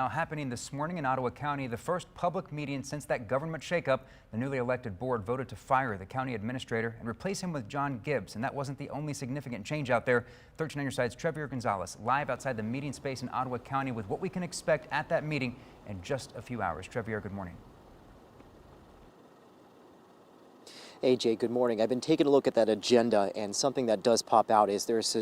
Now happening this morning in Ottawa County, the first public meeting since that government shakeup. The newly elected board voted to fire the county administrator and replace him with John Gibbs. And that wasn't the only significant change out there. 13 on your side's Trevor Gonzalez live outside the meeting space in Ottawa County with what we can expect at that meeting in just a few hours. Trevor, good morning. Hey Jay, good morning. I've been taking a look at that agenda, and something that does pop out is there's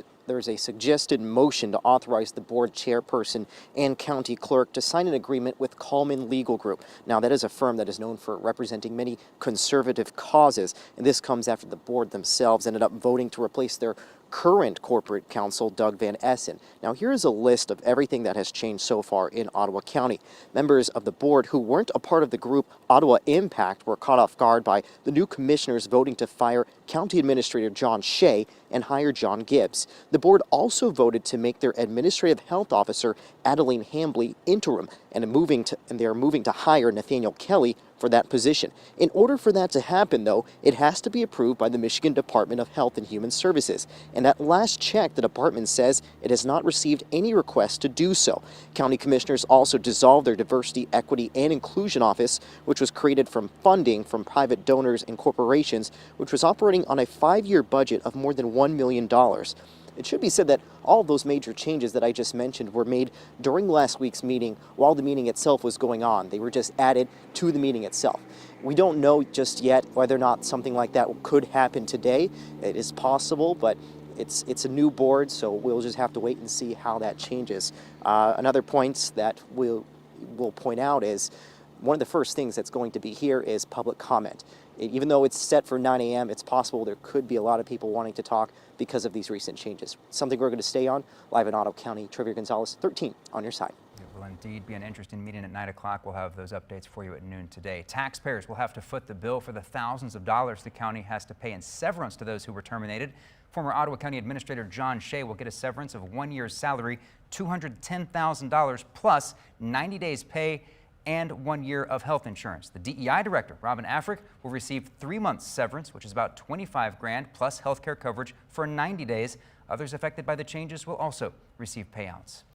a suggested motion to authorize the board chairperson and county clerk to sign an agreement with Coleman Legal Group. Now, that is a firm that is known for representing many conservative causes, and this comes after the board themselves ended up voting to replace their current corporate counsel, Doug Van Essen. Now, here is a list of everything that has changed so far in Ottawa County. Members of the board who weren't a part of the group Ottawa Impact were caught off guard by the new commissioners voting to fire County Administrator John Shea and hire John Gibbs. The board also voted to make their Administrative Health Officer, Adeline Hambley, interim, and they are moving to hire Nathaniel Kelly for that position. In order for that to happen, though, it has to be approved by the Michigan Department of Health and Human Services. And at last check, the department says it has not received any requests to do so. County commissioners also dissolved their Diversity, Equity, and Inclusion Office, which was created from funding from private donors and corporations, which was operating on a 5-year budget of more than $1 million. It should be said that all of those major changes that I just mentioned were made during last week's meeting while the meeting itself was going on. They were just added to the meeting itself. We don't know just yet whether or not something like that could happen today. It is possible, but it's a new board, so we'll just have to wait and see how that changes. Another point that we'll point out is one of the first things that's going to be here is public comment. Even though it's set for 9 a.m., it's possible there could be a lot of people wanting to talk because of these recent changes. Something we're going to stay on. Live in Ottawa County, Trevor Gonzalez, 13 on your side. It will indeed be an interesting meeting at 9 o'clock. We'll have those updates for you at noon today. Taxpayers will have to foot the bill for the thousands of dollars the county has to pay in severance to those who were terminated. Former Ottawa County Administrator John Shea will get a severance of 1 year's salary, $210,000 plus 90 days pay and 1 year of health insurance. The DEI director, Robin Afric, will receive 3 months severance, which is about $25,000 plus health care coverage for 90 days. Others affected by the changes will also receive payouts.